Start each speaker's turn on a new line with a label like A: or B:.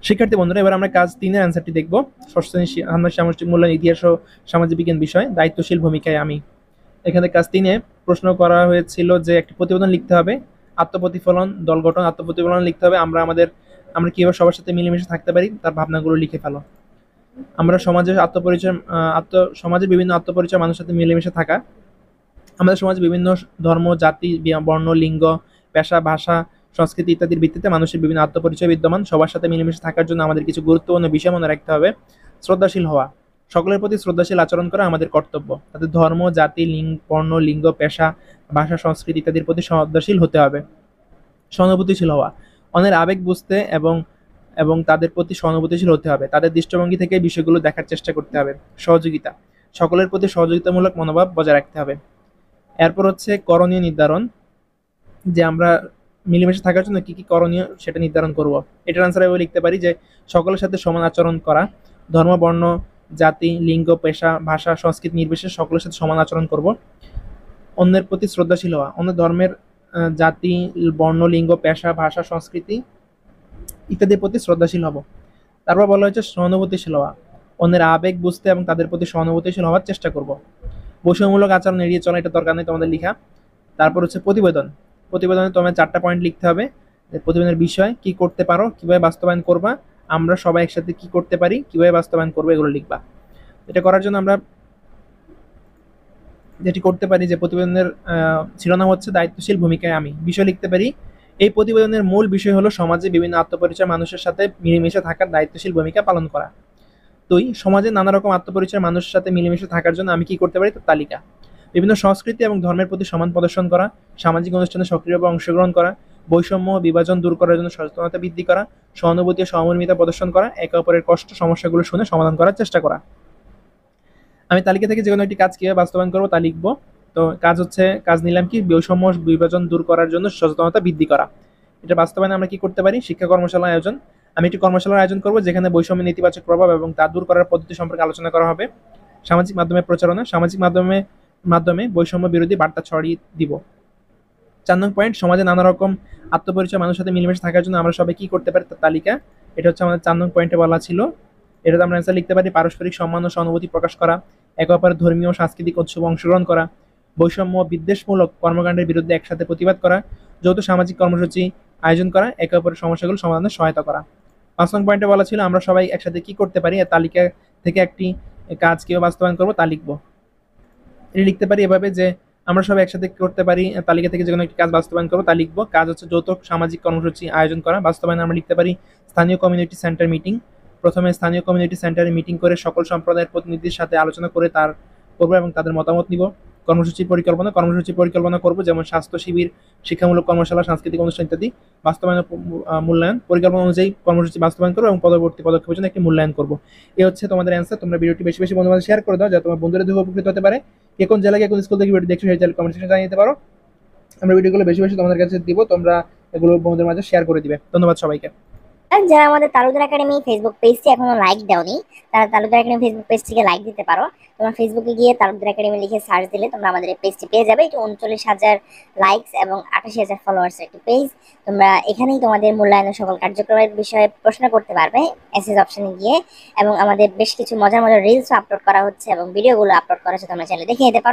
A: শিক্ষার্থী বন্ধুরা, এবার আমরা কাজ 3 এর অ্যান্সারটি দেখব। ষষ্ঠ শ্রেণীর সামষ্টিক মূল্যায়ন ইতিহাস ও সামাজিক বিজ্ঞান বিষয়, দায়িত্বশীল ভূমিকায় আমি। এখানে কাজ 3 এ প্রশ্ন করা হয়েছিল যে একটি প্রতিবেদন লিখতে হবে, আত্মপ্রতিফলন, দল গঠন, আত্মপ্রতিফলন লিখতে হবে। আমরা কিভাবে সবার সাথে মিলেমিশে থাকতে পারি তার ভাবনাগুলো লিখে ফেলো। আমরা সমাজের বিভিন্ন আত্মপরিচয় মানুষের সাথে মিলেমিশে থাকা। আমাদের সমাজে বিভিন্ন ধর্ম, জাতি, বর্ণ, লিঙ্গ, পেশা, ভাষা, সংস্কৃতি ইত্যাদির ভিত্তিতে মানুষের বিভিন্ন আত্মপরিচয় বিদ্যমান। সবার সাথে মিলেমিশে থাকার জন্য আমাদের কিছু গুরুত্বপূর্ণ বিষয় মনে রাখতে হবে। শ্রদ্ধাশীল হওয়া, সকলের প্রতি শ্রদ্ধাশীল আচরণ করা আমাদের কর্তব্য। তাদের ধর্ম, জাতি, বর্ণ, লিঙ্গ, পেশা, ভাষা, সংস্কৃতি ইত্যাদির প্রতি শ্রদ্ধাশীল হতে হবে। সহানুভূতিশীল হওয়া, অন্যের আবেগ বুঝতে এবং এবং তাদের প্রতি সহানুভূতিশীল হতে হবে। তাদের দৃষ্টিভঙ্গি থেকে বিষয়গুলো দেখার চেষ্টা করতে হবে। সহযোগিতা, সকলের প্রতি সহযোগিতামূলক মনোভাব বজায় রাখতে হবে। এরপর হচ্ছে করণীয় নির্ধারণ, যে আমরা মিলেমিশে থাকার জন্য কি কি করণীয় সেটা নির্ধারণ করব। এটার আনসার আমি লিখতে পারি যে সকলের সাথে সমান আচরণ করা, ধর্ম, বর্ণ, জাতি, লিঙ্গ, পেশা, ভাষা, সংস্কৃতি নির্বিশেষে সকলের সাথে সমান আচরণ করব। অন্যের প্রতি শ্রদ্ধাশীল হওয়া, অন্য ধর্মের, জাতি, বর্ণ, লিঙ্গ, পেশা, ভাষা, সংস্কৃতি ইত্যাদির প্রতি শ্রদ্ধাশীল হব। তারপর বলা হয়েছে সহানুভূতিশীল হওয়া, অন্যের আবেগ বুঝতে এবং তাদের প্রতি সহানুভূতিশীল হওয়ার চেষ্টা করব। বৈষম্যমূলক আচরণ এড়িয়ে চলা, এটা দরকার নেই তোমাদের লিখা। তারপর হচ্ছে প্রতিবেদন, প্রতিবেদনে তোমার 4টা পয়েন্ট লিখতে হবে। প্রতিবেদনের বিষয়, কি করতে পারো, কিভাবে বাস্তবায়ন করবা, আমরা সবাই একসাথে কি করতে পারি, কিভাবে বাস্তবায়ন করবো, এগুলো লিখবা। এটা করার জন্য আমরা যেটি করতে পারি, যে প্রতিবেদনের শিরোনাম হচ্ছে দায়িত্বশীল ভূমিকায় আমি। বিষয় লিখতে পারি, এই প্রতিবেদনের মূল বিষয় হলো সমাজে বিভিন্ন আত্মপরিচয় মানুষের সাথে মিলেমিশে থাকার দায়িত্বশীল ভূমিকা পালন করা। 2, সমাজে নানা রকম আত্মপরিচয় মানুষের সাথে মিলেমিশে থাকার জন্য আমি কি করতে পারি তার তালিকা। বিভিন্ন সংস্কৃতি এবং ধর্মের প্রতি সমান প্রদর্শন করা, সামাজিক অনুষ্ঠানে সক্রিয়ভাবে অংশগ্রহণ করা, বৈষম্য বিভাজন দূর করার জন্য সচেতনতা বৃদ্ধি করা, সহানুভূতি ও সহমর্মিতা প্রদর্শন করা, একে অপরের কষ্ট সমস্যাগুলো শুনে সমাধান করার চেষ্টা করা। আমি তালিকা থেকে যে কোনো একটি কাজ কিভাবে বাস্তবায়ন করবো তা লিখবো। তো কাজ নিলাম কি, বৈষম্য বিভাজন দূর করার জন্য সচেতনতা বৃদ্ধি করা। এটা বাস্তবায়নে আমরা কি করতে পারি, শিক্ষা কর্মশালা আয়োজন। আমি একটি কর্মশালার আয়োজন করবো যেখানে বৈষম্যের নেতিবাচক প্রভাব এবং তা দূর করার পদ্ধতি সম্পর্কে আলোচনা করা হবে। সামাজিক মাধ্যমে প্রচারণা, সামাজিক মাধ্যমে বৈষম্য বিরোধী বার্তা ছড়িয়ে দিব। 4 নং পয়েন্ট, সমাজে নানা রকম আত্মপরিচয় মানুষের সাথে মিলেমিশে থাকার জন্য আমরা সবাই কি করতে পারি তার তালিকা। এটা হচ্ছে আমাদের 4 নং পয়েন্টে বলা ছিল। এটাতে আমরা অ্যান্সার লিখতে পারি, পারস্পরিক সম্মান ও সহানুভূতি প্রকাশ করা, একে অপরের ধর্মীয় ও সাংস্কৃতিক উৎসবে অংশগ্রহণ করা, বৈষম্য বিদ্বেষমূলক কর্মকাণ্ডের বিরুদ্ধে একসাথে প্রতিবাদ করা, যৌথ সামাজিক কর্মসূচি আয়োজন করা, একে অপরের সমস্যাগুলো সমাধানে সহায়তা করা। 5 নং পয়েন্টে বলা ছিল আমরা সবাই একসাথে কি করতে পারি, এর তালিকা থেকে একটি কাজ কিভাবে বাস্তবায়ন করবো তা লিখবো। এটি লিখতে পারি এভাবে যে আমরা সবাই একসাথে কি করতে পারি, তালিকা থেকে যে কোনো একটি কাজ বাস্তবায়ন করবো তা লিখবো। কাজ হচ্ছে যৌথ সামাজিক কর্মসূচি আয়োজন করা। বাস্তবায়নে আমরা লিখতে পারি স্থানীয় কমিউনিটি সেন্টার মিটিং। প্রথমে স্থানীয় কমিউনিটি সেন্টারে মিটিং করে সকল সম্প্রদায়ের প্রতিনিধির সাথে আলোচনা করে করবো এবং তাদের মতামত নিব। কর্মসূচি পরিকল্পনা করবো, যেমন স্বাস্থ্য শিবির, শিক্ষামূলক কর্মশালা, সাংস্কৃতিক অনুষ্ঠান ইত্যাদি। বাস্তবায়ন মূল্যায়ন, পরিকল্পনা অনুযায়ী কর্মসূচি বাস্তবায়ন করবো এবং পরবর্তী পদক্ষেপের জন্য একটি মূল্যায়ন করবো। এই হচ্ছে তোমাদের অ্যান্সার। তোমরা ভিডিওটি বেশি বেশি বন্ধুদের শেয়ার করে দাও, যাতে তোমার বন্ধুরা দেখে উপকৃত হতে পারে। কে কোন জেলায়, কে কোন স্কুল থেকে ভিডিও দেখছো সেই কমেন্ট সেকশনে জানিয়ে দিতে পারো। আমরা ভিডিওগুলো বেশি বেশি তোমাদের কাছে দিব, তোমরা এগুলো বন্ধুদের মাঝে শেয়ার করে দিবে। ধন্যবাদ সবাইকে।
B: যারা আমাদের তালুকদার একাডেমি ফেসবুক পেজটি এখনো লাইক দাওনি, তারা তালুকদার একাডেমি ফেসবুক পেজটিকে লাইক দিতে পারো। তোমরা ফেসবুকে গিয়ে তালুকদার একাডেমি লিখে সার্চ দিলে তোমরা আমাদের এই পেজটি পেয়ে যাবে। এটি 39,000 লাইকস এবং 88,000 ফলোয়ার্স একটি পেজ। তোমরা এখানেই তোমাদের মূল্যায়নের সকল কার্যক্রমের বিষয়ে প্রশ্ন করতে পারবে এসএস অপশনে গিয়ে, এবং আমাদের বেশ কিছু মজার মজার রিলসও আপলোড করা হচ্ছে এবং ভিডিওগুলো আপলোড করা হচ্ছে, তোমরা চাইলে দেখে নিতে পারো।